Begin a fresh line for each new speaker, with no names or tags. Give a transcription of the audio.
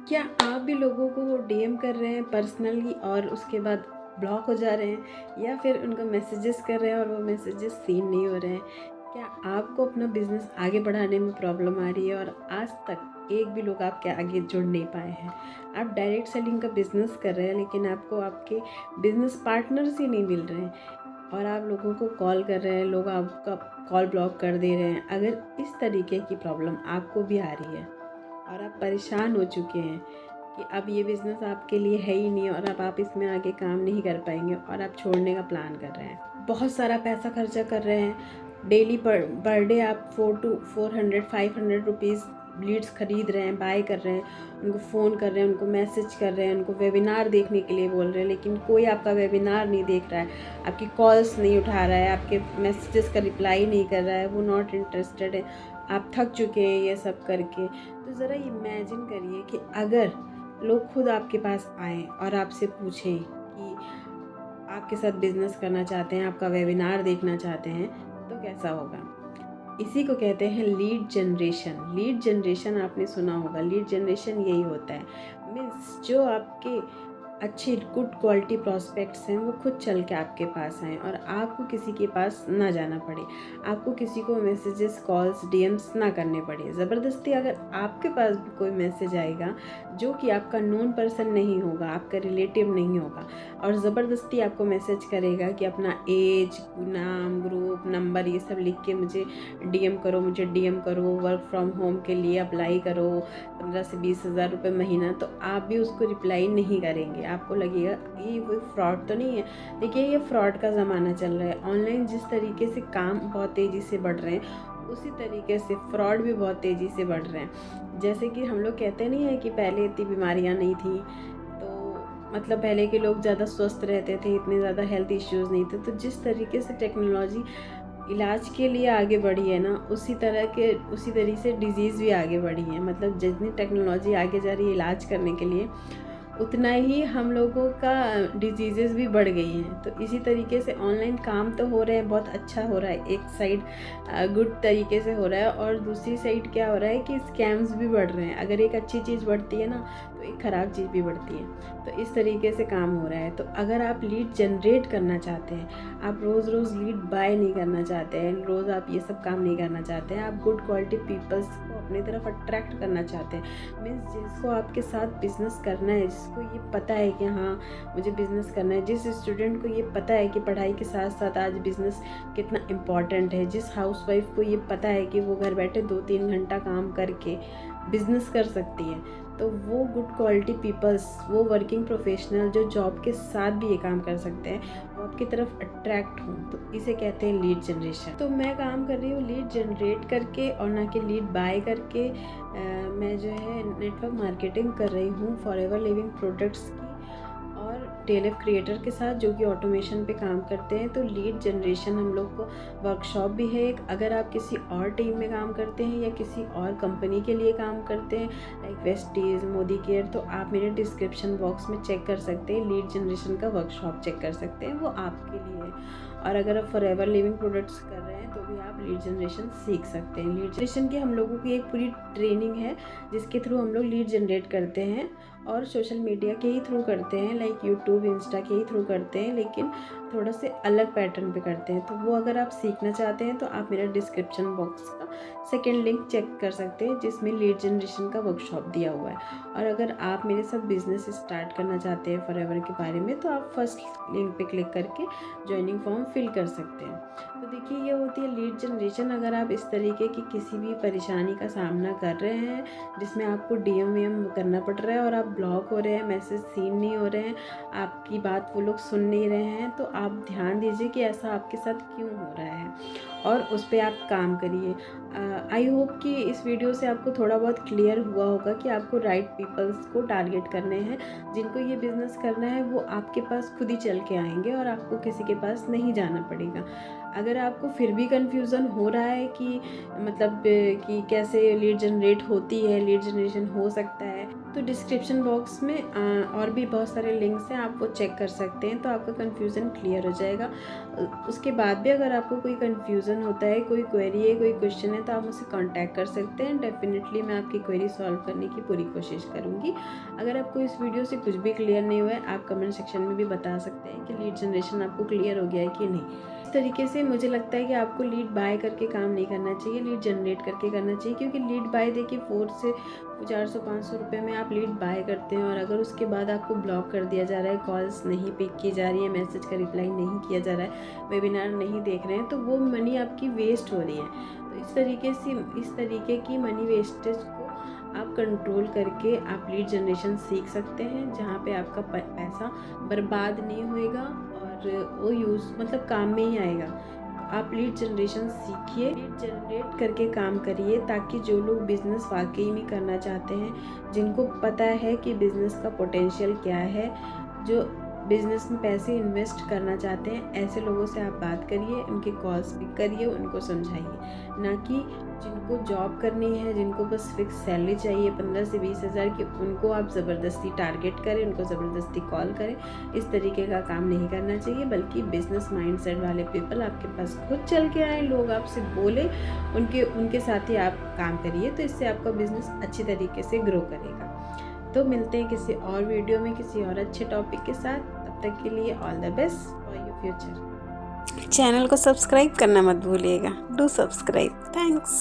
क्या आप भी लोगों को डीएम कर रहे हैं पर्सनली और उसके बाद ब्लॉक हो जा रहे हैं, या फिर उनको मैसेजेस कर रहे हैं और वो मैसेजेस सीन नहीं हो रहे हैं? क्या आपको अपना बिज़नेस आगे बढ़ाने में प्रॉब्लम आ रही है और आज तक एक भी लोग आपके आगे जुड़ नहीं पाए हैं? आप डायरेक्ट सेलिंग का बिज़नेस कर रहे हैं लेकिन आपको आपके बिज़नेस पार्टनर्स ही नहीं मिल रहे हैं और आप लोगों को कॉल कर रहे हैं, लोग आपका कॉल ब्लॉक कर दे रहे हैं। अगर इस तरीके की प्रॉब्लम आपको भी आ रही है और आप परेशान हो चुके हैं कि अब ये बिज़नेस आपके लिए है ही नहीं और अब आप इसमें आगे काम नहीं कर पाएंगे और आप छोड़ने का प्लान कर रहे हैं, बहुत सारा पैसा खर्चा कर रहे हैं, डेली पर डे आप 400 500 रुपीज़ लीड्स खरीद रहे हैं, बाय कर रहे हैं, उनको फ़ोन कर रहे हैं, उनको मैसेज कर रहे हैं, उनको वेबिनार देखने के लिए बोल रहे हैं, लेकिन कोई आपका वेबिनार नहीं देख रहा है, आपकी कॉल्स नहीं उठा रहा है, आपके मैसेजेस का रिप्लाई नहीं कर रहा है, वो नॉट इंटरेस्टेड है। आप थक चुके हैं ये सब करके। तो ज़रा इमेजिन करिए कि अगर लोग खुद आपके पास आएँ और आपसे पूछें कि आपके साथ बिज़नेस करना चाहते हैं, आपका वेबिनार देखना चाहते हैं, तो कैसा होगा? इसी को कहते हैं लीड जनरेशन। लीड जनरेशन आपने सुना होगा। लीड जनरेशन यही होता है, मीन्स जो आपके अच्छे गुड क्वालिटी प्रॉस्पेक्ट्स हैं वो खुद चल के आपके पास आएँ और आपको किसी के पास ना जाना पड़े, आपको किसी को मैसेजेस कॉल्स डीएम्स ना करने पड़े। ज़बरदस्ती अगर आपके पास भी कोई मैसेज आएगा जो कि आपका नोन पर्सन नहीं होगा, आपका रिलेटिव नहीं होगा, और ज़बरदस्ती आपको मैसेज करेगा कि अपना एज, नाम, ग्रुप नंबर ये सब लिख के मुझे डीएम करो, मुझे डीएम करो, वर्क फ्रॉम होम के लिए अप्लाई करो, 15 से 20 हज़ार रुपये महीना, तो आप भी उसको रिप्लाई नहीं करेंगे। आपको लगेगा ये कोई फ्रॉड तो नहीं है। देखिए, ये फ्रॉड का ज़माना चल रहा है। ऑनलाइन जिस तरीके से काम बहुत तेज़ी से बढ़ रहे हैं, उसी तरीके से फ्रॉड भी बहुत तेज़ी से बढ़ रहे हैं। जैसे कि हम लोग कहते नहीं है कि पहले इतनी बीमारियाँ नहीं थी, तो मतलब पहले के लोग ज़्यादा स्वस्थ रहते थे, इतने ज़्यादा हेल्थ इश्यूज़ नहीं थे। तो जिस तरीके से टेक्नोलॉजी इलाज के लिए आगे बढ़ी है ना, उसी तरीके से डिज़ीज़ भी आगे बढ़ी है। मतलब जितनी टेक्नोलॉजी आगे जा रही है इलाज करने के लिए, उतना ही हम लोगों का डिजीज़ेज़ भी बढ़ गई हैं। तो इसी तरीके से ऑनलाइन काम तो हो रहे हैं, बहुत अच्छा हो रहा है, एक साइड गुड तरीके से हो रहा है, और दूसरी साइड क्या हो रहा है कि स्कैम्स भी बढ़ रहे हैं। अगर एक अच्छी चीज़ बढ़ती है ना, तो एक ख़राब चीज़ भी बढ़ती है। तो इस तरीके से काम हो रहा है। तो अगर आप लीड जनरेट करना चाहते हैं, आप रोज़ रोज़ लीड बाय नहीं करना चाहते हैं, रोज़ आप ये सब काम नहीं करना चाहते हैं, आप गुड क्वालिटी पीपल्स को अपनी तरफ अट्रैक्ट करना चाहते हैं, मीन्स जिसको आपके साथ बिज़नेस करना है, जिसको ये पता है कि हाँ मुझे बिज़नेस करना है, जिस स्टूडेंट को ये पता है कि पढ़ाई के साथ साथ आज बिज़नेस कितना इम्पॉर्टेंट है, जिस हाउसवाइफ को ये पता है कि वो घर बैठे 2-3 घंटा काम करके बिज़नेस कर सकती है, तो वो गुड क्वालिटी पीपल्स, वो वर्किंग प्रोफेशनल जो जॉब के साथ भी ये काम कर सकते हैं, वो आपकी तरफ अट्रैक्ट हों, तो इसे कहते हैं लीड जनरेशन। तो मैं काम कर रही हूँ लीड जनरेट करके और ना कि लीड बाय करके। मैं जो है नेटवर्क मार्केटिंग कर रही हूँ फॉरएवर लिविंग प्रोडक्ट्स की और टेलर क्रिएटर के साथ, जो कि ऑटोमेशन पे काम करते हैं। तो लीड जनरेशन हम लोग को वर्कशॉप भी है एक। अगर आप किसी और टीम में काम करते हैं या किसी और कंपनी के लिए काम करते हैं लाइक वेस्टीज, मोदी केयर, तो आप मेरे डिस्क्रिप्शन बॉक्स में चेक कर सकते हैं, लीड जनरेशन का वर्कशॉप चेक कर सकते हैं, वो आपके लिए है। और अगर आप फॉरएवर लिविंग प्रोडक्ट्स कर रहे हैं तो भी आप लीड जनरेशन सीख सकते हैं। लीड जनरेशन की हम लोगों की एक पूरी ट्रेनिंग है जिसके थ्रू हम लोग लीड जनरेट करते हैं, और सोशल मीडिया के ही थ्रू करते हैं, लाइक यूट्यूब, इंस्टा के ही थ्रू करते हैं, लेकिन थोड़ा से अलग पैटर्न पे करते हैं। तो वो अगर आप सीखना चाहते हैं तो आप मेरा डिस्क्रिप्शन बॉक्स का सेकंड लिंक चेक कर सकते हैं जिसमें लीड जनरेशन का वर्कशॉप दिया हुआ है। और अगर आप मेरे साथ बिजनेस स्टार्ट करना चाहते हैं फॉरएवर के बारे में, तो आप फर्स्ट लिंक पे क्लिक करके ज्वाइनिंग फॉर्म फिल कर सकते हैं। तो देखिए, ये होती है लीड जनरेशन। अगर आप इस तरीके की किसी भी परेशानी का सामना कर रहे हैं जिसमें आपको डीएम वीएम करना पड़ रहा है और आप ब्लॉक हो रहे हैं, मैसेज सीन नहीं हो रहे हैं, आपकी बात वो लोग सुन नहीं रहे हैं, तो आप ध्यान दीजिए कि ऐसा आपके साथ क्यों हो रहा है और उस पर आप काम करिए। आई होप कि इस वीडियो से आपको थोड़ा बहुत क्लियर हुआ होगा कि आपको राइट पीपल्स को टारगेट करने हैं। जिनको ये बिज़नेस करना है वो आपके पास खुद ही चल के आएंगे और आपको किसी के पास नहीं जाना पड़ेगा। अगर आपको फिर भी कन्फ्यूज़न हो रहा है कि मतलब कि कैसे लीड जनरेट होती है, लीड जनरेशन हो सकता है, तो डिस्क्रिप्शन बॉक्स में और भी बहुत सारे लिंक्स हैं, आप वो चेक कर सकते हैं, तो आपका कन्फ्यूज़न क्लियर हो जाएगा। उसके बाद भी अगर आपको कोई कन्फ्यूज़न कंफ्यूज़न होता है, कोई क्वेरी है, कोई क्वेश्चन है, तो आप मुझसे कांटेक्ट कर सकते हैं। डेफिनेटली मैं आपकी क्वेरी सॉल्व करने की पूरी कोशिश करूँगी। अगर आपको इस वीडियो से कुछ भी क्लियर नहीं हुआ है, आप कमेंट सेक्शन में भी बता सकते हैं कि लीड जनरेशन आपको क्लियर हो गया है कि नहीं। इस तरीके से मुझे लगता है कि आपको लीड बाय करके काम नहीं करना चाहिए, लीड जनरेट करके करना चाहिए, क्योंकि लीड बाय देखिए 4 से 400-500 रुपये में आप लीड बाय करते हैं और अगर उसके बाद आपको ब्लॉक कर दिया जा रहा है, कॉल्स नहीं पिक की जा रही है, मैसेज का रिप्लाई नहीं किया जा रहा है, वेबिनार नहीं देख रहे हैं, तो वो मनी आपकी वेस्ट हो रही है। तो इस तरीके की मनी वेस्टेज को आप कंट्रोल करके आप लीड जनरेशन सीख सकते हैं, जहाँ पे आपका पैसा बर्बाद नहीं होएगा और वो मतलब काम में ही आएगा। तो आप लीड जनरेशन सीखिए, लीड जनरेट करके काम करिए, ताकि जो लोग बिज़नेस वाकई में करना चाहते हैं, जिनको पता है कि बिज़नेस का पोटेंशियल क्या है, जो बिज़नेस में पैसे इन्वेस्ट करना चाहते हैं, ऐसे लोगों से आप बात करिए, उनके कॉल्स पिक करिए, उनको समझाइए। ना कि जिनको जॉब करनी है, जिनको बस फिक्स सैलरी चाहिए 15 से 20 हज़ार की, उनको आप ज़बरदस्ती टारगेट करें, उनको ज़बरदस्ती कॉल करें। इस तरीके का काम नहीं करना चाहिए, बल्कि बिज़नेस माइंडसेट वाले पीपल आपके पास खुद चल के आएँ, लोग आपसे बोले, उनके साथ ही आप काम करिए, तो इससे आपका बिज़नेस अच्छी तरीके से ग्रो करेगा। तो मिलते हैं किसी और वीडियो में किसी और अच्छे टॉपिक के साथ। तब तक के लिए all the best for your future. Channel को सब्सक्राइब करना मत भूलिएगा। Do subscribe. थैंक्स।